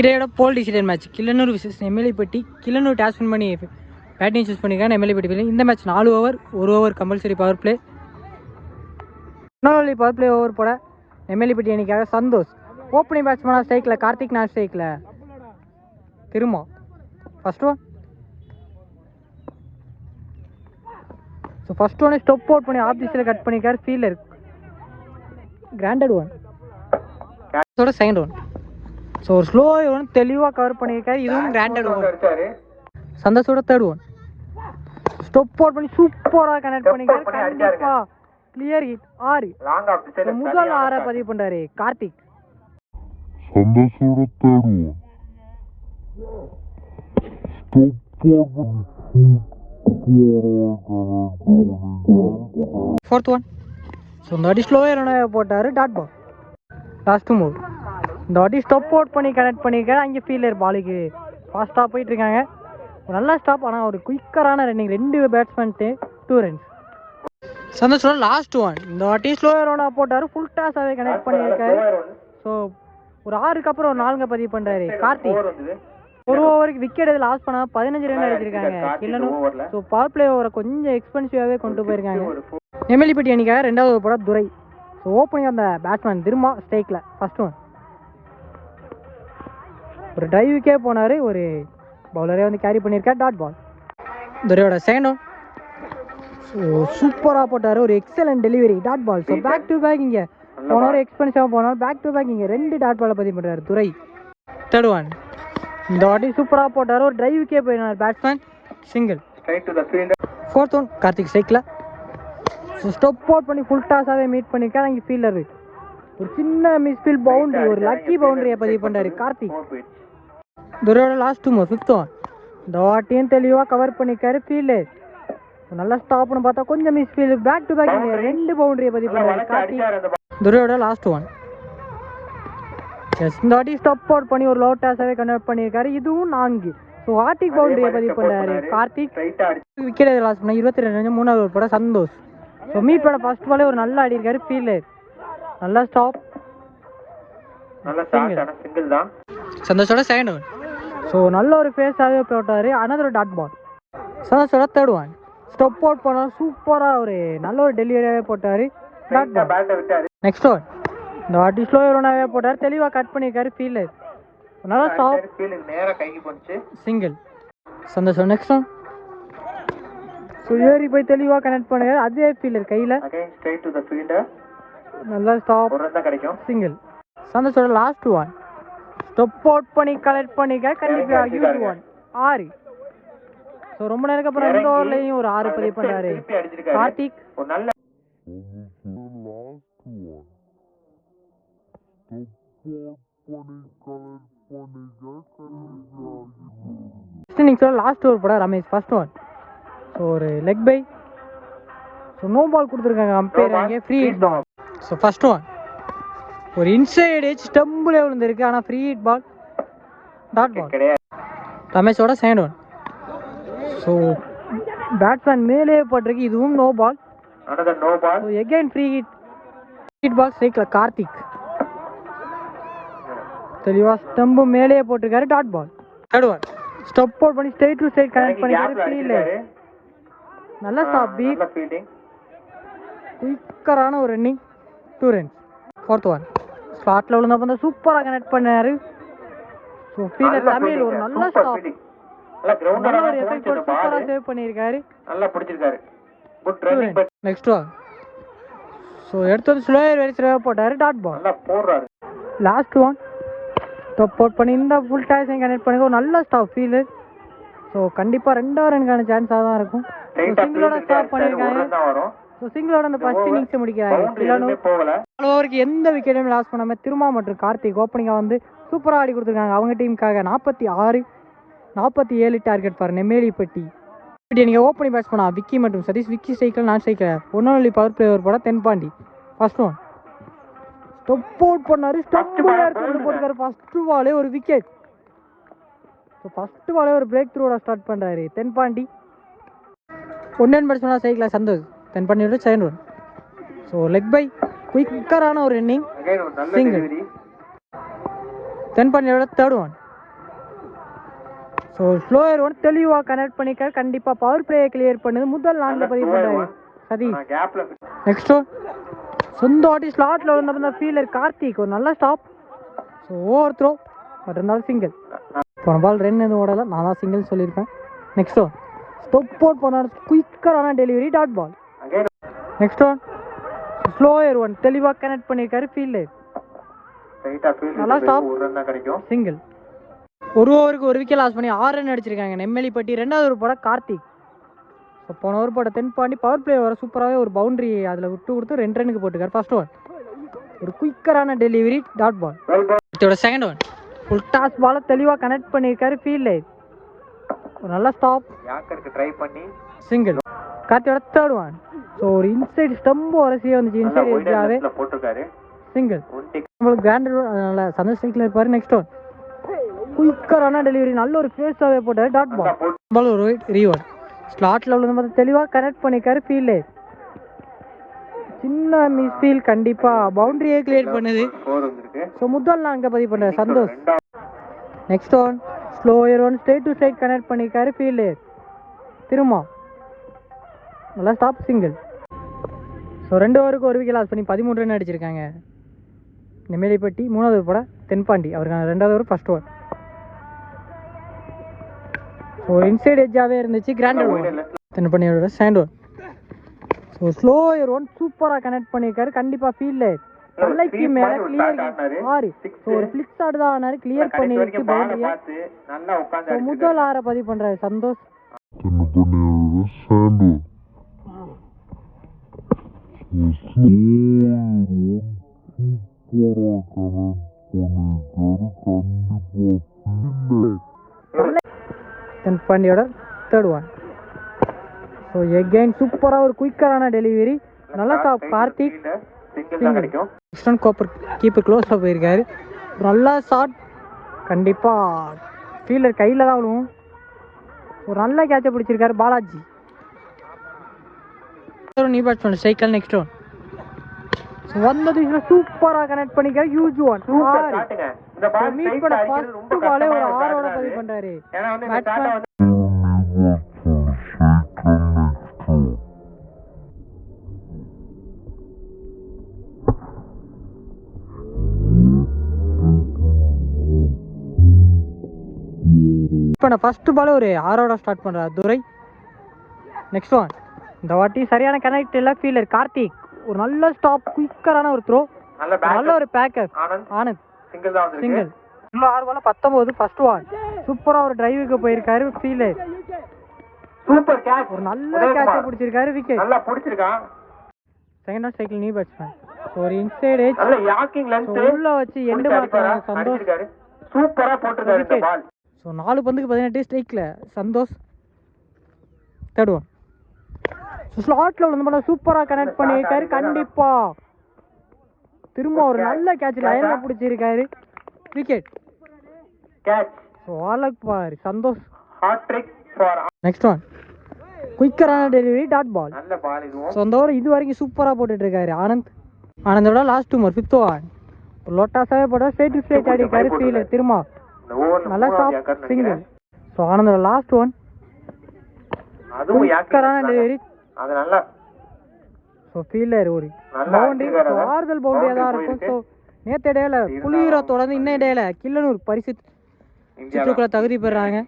இடையோட போல் decision match Killanur versus Nemmelipatti. Killanur toss win பண்ணி batting choose பண்ணியிருக்காங்க. நெம்மேலிப்பட்டி இந்த match 4 over, 1 over compulsory power play. இன்னொரு பவர் பிளே ஓவர் போட நெம்மேலிப்பட்டி அணிக்காக சந்தோஷ். ஓப்பனிங் பேட்ஸ்மேனாக ஸ்ட்ரைக்கில் கார்த்திக், நான் ஸ்ட்ரைக்கில் திரும்ப. First one. ஸோ ஃபர்ஸ்ட் ஒன்னே ஸ்டொப் அவுட் பண்ணி ஆஃபீஸில் கட் பண்ணியிருக்காரு fielder. Grounded one. Second one. So ஒரு ஸ்லோ ஒன் தெளிவாக கவர் பண்ணியிருக்காரு. இதுவும் கிராண்டட் ஒன். சந்தோஷோட தேர்ட் ஒன். ஸ்டொப் அவுட் பண்ணி சூப்பராக கனெக்ட் பண்ணியிருக்காரு. Clear hit 6. முதல் 6 பதிவு பண்ணுறாரு கார்த்திக். சந்தோஷோட third one. Fourth one. So இந்த வாட்டி ஸ்லோவே ரன் போட்டார். Dot ball. Last move. இந்த வாட்டி ஸ்டொப் அவுட் பண்ணி கனெக்ட் பண்ணியிருக்காரு. அங்கே ஃபீல்டர் பாலுக்கு ஃபாஸ்ட்டாக போயிட்டு இருக்காங்க. நல்லா ஸ்டாப், ஆனால் ஒரு குயிக்கரான ரன்னிங். 2 பேட்ஸ்மேன்ட்டு 2 ரன்ஸ். சந்தோஷோட லாஸ்ட் ஒன். இந்த வாட்டி ஸ்லோவே ரவுண்டாக போட்டார். ஃபுல் டாஸாகவே கனெக்ட் பண்ணியிருக்காரு. ஸோ ஒரு 6க்கு அப்புறம் ஒரு 4 பதிவு பண்ணுறாரு கார்த்திக். ஒரு ஓவருக்கு விக்கெட் எது லாஸ் பண்ணால் 15 ரன் அடிச்சிருக்காங்க கிள்ளனூர். ஸோ பவர் பிளே ஓவரை கொஞ்சம் எக்ஸ்பென்சிவாகவே கொண்டு போயிருக்காங்க. நெம்மேலிப்பட்டி அணிக்காக 2வது ஓவர் போட துரை. ஸோ ஓப்பனிங் அந்த பேட்ஸ்மேன் திரும்ப ஸ்ட்ரைக்கில் ஃபர்ஸ்ட் ஒன். ஒரு டிரைவுக்கே போனார். ஒரு பவுலரே வந்து கேரி பண்ணியிருக்கார். Dot ball. துரையோட செகண்ட் ஒன். ஸோ சூப்பராக போட்டார். ஒரு excellent delivery. Dot ball. So back to back இங்கே போனார். எக்ஸ்பென்சிவாக போனார். பேக் டு பேக் இங்கே 2 டாட் பாலை பதிவு பண்ணுறாரு துரை. Third one. இந்த வாட்டி சூப்பராக போட்டார். ஒரு டிரைவுக்கே போயினார் batsman. Single. Fourth one. Karthik ஸ்ட்ரைக்கில். ஸோ ஸ்டொப் அவுட் பண்ணி ஃபுல் டாஸாகவே மீட் பண்ணியிருக்காரு. அங்கே ஃபீல்டர் ஒரு சின்ன மிஸ்ஃபீல்ட் பவுண்டரி, ஒரு லக்கி பவுண்டரியை பதிவு பண்ணுறாரு கார்த்திக். துரையோட லாஸ்ட் மூவ். Fifth one. இந்த வாட்டியும் தெளிவாக கவர் பண்ணியிருக்காரு ஃபீல்டர். நல்லா ஸ்டாப்னு பார்த்தா கொஞ்சம் மிஸ்ஃபீல்ட். பேக் டு பேக் 2 பவுண்டரியை பதிவு பண்ணுறாரு கார்த்திக். துரையோட லாஸ்ட் ஒன். இந்த வாட்டி ஸ்டப் அவுட் பண்ணி ஒரு லோ டாஸாகவே கன்வெர்ட் பண்ணியிருக்காரு. இதுவும் 4. ஸோ ஹார்டிக் பவுண்டரியை பதிவு பண்ணுறாரு கார்த்திக். விக்கெட் லாஸ் பண்ண 22 ரன். 3வது ஓவர் போட சந்தோஷ். ஸோ மீட் பண்ண ஃபர்ஸ்ட் பாலே ஒரு நல்லா ஆடி இருக்காரு ஃபீல்டர். நல்லா ஸ்டாப். சந்தோஷோட செகண்ட் ஒன். ஸோ நல்ல ஒரு ஃபேஸாகவே போட்டார். Another dot ball. சந்தோஷோட தேர்ட் ஒன். ஸ்டொப் அவுட் பண்ணார். சூப்பராக ஒரு நல்ல ஒரு டெலிவரியாகவே போட்டார். Dot ball. Next one. இந்த வாட்டி ஸ்லோ ரன்னாகவே போட்டார். தெளிவாக கட் பண்ணியிருக்காரு ஃபீல்டர். நல்லா ஸ்டாப். சிங்கிள். சந்தோஷம். Next one. ஸோ ஏறி போய் தெளிவாக கனெக்ட் பண்ணிருக்காரு. அதே ஃபீல்டர் கையில். நல்லா ஸ்டாப். சிங்கிள். சந்தோஷோட லாஸ்ட் ஒன். ஸ்டொப் அவுட் பண்ணி கலெக்ட் பண்ணிக்க கண்டிப்பாக யூஸ் ஒன் 6. ஸோ ரொம்ப நேரம் அப்புறம் 2 ஓவர்லையும் ஒரு 6 பதிவு பண்ணுறாரு கார்த்திக். இன்னிங்ஸோட லாஸ்ட் ஓவர் போட ரமேஷ் ஃபர்ஸ்ட் ஒன். ஸோ ஒரு leg bye. So no ball கொடுத்துருக்காங்க அம்பையர். அங்கே free hit ball. So first one. ஒரு இன்சைட் எட்ஜ் ஸ்டம்பில் விழுந்திருக்கு. ஆனால் free hit ball. Dot ball. ரமேஷோட செகண்ட் ஒன். ஸோ பேட்ஸ்மேன் மேலே போட்டிருக்கு. இதுவும் no ball. So again free hit ball ஸ்ட்ரைக்கில் கார்த்திக். தெளிவாக ஸ்டம்பு மேலே போட்டிருக்காரு. Dot ball. Third one. Stub out பண்ணி ஸ்ட்ரைட் டு ஸ்ட்ரைட் கனெக்ட் பண்ணிருக்காரு ஃபீல்டர். நல்லா ஸ்டாப் பீட். குயிக்கரான ஒரு ரன்னிங் 2 ரன்ஸ். Fourth one. ஸ்லாட்டில் விழுந்தப்போ வந்து சூப்பராக கனெக்ட் பண்ணார். ஸோ ஃபீல்டர் தமிழ் ஒரு நல்ல ஸ்டாப். நல்ல ஒரு எஃபெக்ட் சூப்பராக சேவ் பண்ணியிருக்காரு. Next one. ஸோ எடுத்து வந்து ஸ்லோயர் வெரிசராக போட்டார். Dot ball. Last one. Stub out பண்ணி இந்த ஃபுல் டாஸையும் கனெக்ட் பண்ணி ஒரு நல்ல ஸ்டாப் ஃபீல்டர். ஸோ கண்டிப்பாக 2வது ரனுக்கான சான்ஸாக தான் இருக்கும். சிங்கிளோட ஸ்டாப் பண்ணியிருக்காங்க. ஸோ சிங்கிளோட அந்த ஃபர்ஸ்ட் இன்னிங்ஸை முடிக்கிறாங்க. ஓவருக்கு எந்த விக்கெட்டையும் லாஸ் பண்ணாமல் திருமா மற்றும் கார்த்திக் ஓப்பனிங்காக வந்து சூப்பராக ஆடி கொடுத்துருக்காங்க. அவங்க டீமுக்காக 46, 47 டார்கெட் ஃபார் நெம்மேலிப்பட்டி. நீங்கள் ஓப்பனிங் பேட்ஸ் பண்ணா விக்கி மற்றும் சதீஷ். விக்கி சைக்கிள், நான் சைக்கிள். ஒன்னொன்லி பவர் பிளே ஓவர் போட தென்பாண்டி. First one. ஸ்டப் அவுட் பண்ணார். ஸ்டப் போட்டுக்காரு. ஃபர்ஸ்ட் பாலே ஒரு விக்கெட். ஸோ ஃபர்ஸ்ட் பாலே ஒரு பிரேக் த்ரூவோட ஸ்டார்ட் பண்ணுறாரு தென்பாண்டி. ஒன் பேட்ஸ்மேனாக சைக்கிள் சந்தோஷ். தென்பாண்டியோட second one. So leg bye குயிக்கரான ஒரு இன்னிங். சிங்கிள். தென்பாண்டியோட third one. So slower one தெளிவாக கனெக்ட் பண்ணிக்க கண்டிப்பாக பவர் பிளேயை கிளியர் பண்ணுது. முதல் 4 பதிவு பண்ணுறாரு சதீஷ். நெக்ஸ்ட் ஒன் சொந்த வாட்டி ஸ்லாட்டில் வந்த ஃபீல்டர் கார்த்திக் ஒரு நல்ல stop. So over throw but இருந்தாலும் சிங்கிள். போன பால் ரன் எதுவும் ஓடலை, நான் தான் சிங்கிள் சொல்லியிருப்பேன். நெக்ஸ்ட் ஒன் ஸ்டொப் அவுட் பண்ண குயிக்கரான delivery dot ball. Next one slower one தெளிவாக கனெக்ட் பண்ணியிருக்காரு ஃபீல்டர் நல்லா ஸ்டாப் சிங்கிள். ஒரு ஓவருக்கு ஒரு விக்கெட் லாஸ் பண்ணி 6 ரன் அடிச்சிருக்காங்க நெம்மேலிப்பட்டி. 2வது ஒரு போட கார்த்திக். ஸோ போன ஓவர் போட தென்பாண்டி பவர் பிளே வர சூப்பராகவே ஒரு பவுண்டரி அதில் விட்டு கொடுத்து 2 ரனுக்கு போட்டுக்கார். ஃபர்ஸ்ட் ஒன் ஒரு குயிக்கரான டெலிவரி டாட் பால். இதோட செகண்ட் ஒன் ஃபுல் டாஸ் பாலை தெளிவாக கனெக்ட் பண்ணியிருக்காரு ஃபீல்டர் ஒரு நல்ல ஸ்டாப் ட்ரை பண்ணி சிங்கிள். கார்த்தியோட தேர்ட் ஒன் ஸோ ஒரு இன்சைட் ஸ்டம்பு வரசியே வந்துச்சு இன்சைட் எட்ஜாவே போட்டிருக்காரு சிங்கிள். உங்களுக்கு கிராண்டட் அதனால சந்தோஷ் ஸ்ட்ரைக்கில் இருப்பார். நெக்ஸ்ட் ஒன் குயிக்கரான டெலிவரி நல்ல ஒரு ஃபேஸாகவே போட்டார் டாட் பால். பால் ஒரு ரீவார்ட் ஸ்லாட்டில் உள்ள பார்த்து தெளிவாக கனெக்ட் பண்ணிக்காரு ஃபீல்டர். சின்ன மிஸ் ஃபீல் கண்டிப்பாக பவுண்டரியே கிளியர் பண்ணுது. ஸோ முதல் 4 பதிவு பண்ணுறாரு Santhosh. Next one slower one straight to straight connect பண்ணிக்காரு ஃபீல்டர் திரும்ப நல்லா ஸ்டாப் சிங்கிள். ஸோ 2 ஓவருக்கு ஒரு விக்கெட் லாஸ் பண்ணி 13 ரன் அடிச்சிருக்காங்க நெம்மேலிப்பட்டி. 3வது போட தென்பாண்டி அவருக்கான 2வது over first over. So inside எட்ஜாகவே இருந்துச்சு கிராண்டட் ஓவர் தென்பாண்டியோட second over. So slower one சூப்பராக கனெக்ட் பண்ணியிருக்காரு கண்டிப்பாக ஃபீல்டர் தலைக்கு மேலே கிளியர் 6. ஸோ ஒரு ஃபிளிக் ஷாட் தான் ஆனாரு கிளியர் பண்ணிருக்கு பவுண்டரியா. ஸோ முதல் 6 பதிவு பண்ணுறாரு சந்தோஷ். தென்பாண்டியோட தேர்ட் ஒன் ஸோ எகைன் சூப்பராக ஒரு குயிக்கரான டெலிவரி நல்லா ஸ்டாப் கார்த்திக் சிங்கிள். கீப்பர் க்ளோஸாக போயிருக்காரு நல்லா ஷாட் கண்டிப்பாக ஃபீல்டர் கையில் தான் விழுவும். ஒரு நல்ல கேட்சை பிடிச்சிருக்காரு Balaji. New batsman striker. Next one வந்தது சூப்பராக கனெக்ட் பண்ணிக்காரு ஹியூஜ் ஒன் மீட் பண்ண ஃபர்ஸ்ட் பாலே ஒரு 6 பதிவு பண்றாரு பேட்ஸ்மேன். இப்போ நான் ஃபர்ஸ்ட் பாலே ஒரு 6 ஸ்டார்ட் பண்ணுறாரு துரை. நெக்ஸ்ட் ஒன் இந்த வாட்டி சரியான கனெக்ட் இல்லை ஃபீல்டர் கார்த்திக் ஒரு நல்ல ஸ்டாப் குயிக்கரான ஒரு த்ரோ நல்ல ஒரு பேக்கப் ஆனந்த் சிங்கிள். 6 பால் 19 ஃபர்ஸ்ட் ஒன் சூப்பராக ஒரு டிரைவுக்கு போயிருக்காரு ஃபீல்டர் சூப்பர் கேட்ச் ஒரு நல்ல கேட்சை பிடிச்சிருக்காரு விக்கெட் நல்லா பிடிச்சிருக்கான். Second one cycle new batsman ஒரு இன்சைட் எட்ஜ் உள்ள வச்சு எண்டு மாத்திரம் சந்தோஷ் சூப்பரா போட்டுருக்காரு பால். ஸோ 4 பந்துக்கு 18 ஸ்ட்ரைக்கில் சந்தோஷ் தேர்ட் ஒன். ஸோ ஸ்லாட்டில் வந்து பண்ண சூப்பராக கனெக்ட் பண்ணியிருக்காரு கண்டிப்பாக திரும்ப ஒரு நல்ல கேட்ச் லைனில் பிடிச்சிருக்காரு விக்கெட் கேட்ச். ஸோ ஆலக் பார் Santhosh hat trick for. Next one குயிக்கரான டெலிவரி டாட் பால். நல்ல பால் இதுவும். ஸோ அந்த ஓவர் இது வரைக்கும் சூப்பராக போட்டுட்டு இருக்காரு ஆனந்தோட லாஸ்ட் ஓவர் 5th ஓவர் லோட்டாஸாகவே போட ஸ்ட்ரைட் டு ஸ்ட்ரைட் ஆடிக்காரு ஃபீல்டர் திரும்ப நல்லா ஸ்டாப் சிங்கிள். ஸோ ஆனந்தோட லாஸ்ட் ஒன் குயிக்கரான டெலிவரி அது நல்லா. ஸோ ஃபீல்டர் ஒரு பவுண்டரி ஆறுதல் பவுண்டரியாக தான் இருக்கும். ஸோ நேற்று இடையில புலியூரை தொடர்ந்து இன்னும் இடையில கில்லனூர் பரிசு சுற்றுக்குள்ள தகுதி பெறாங்க.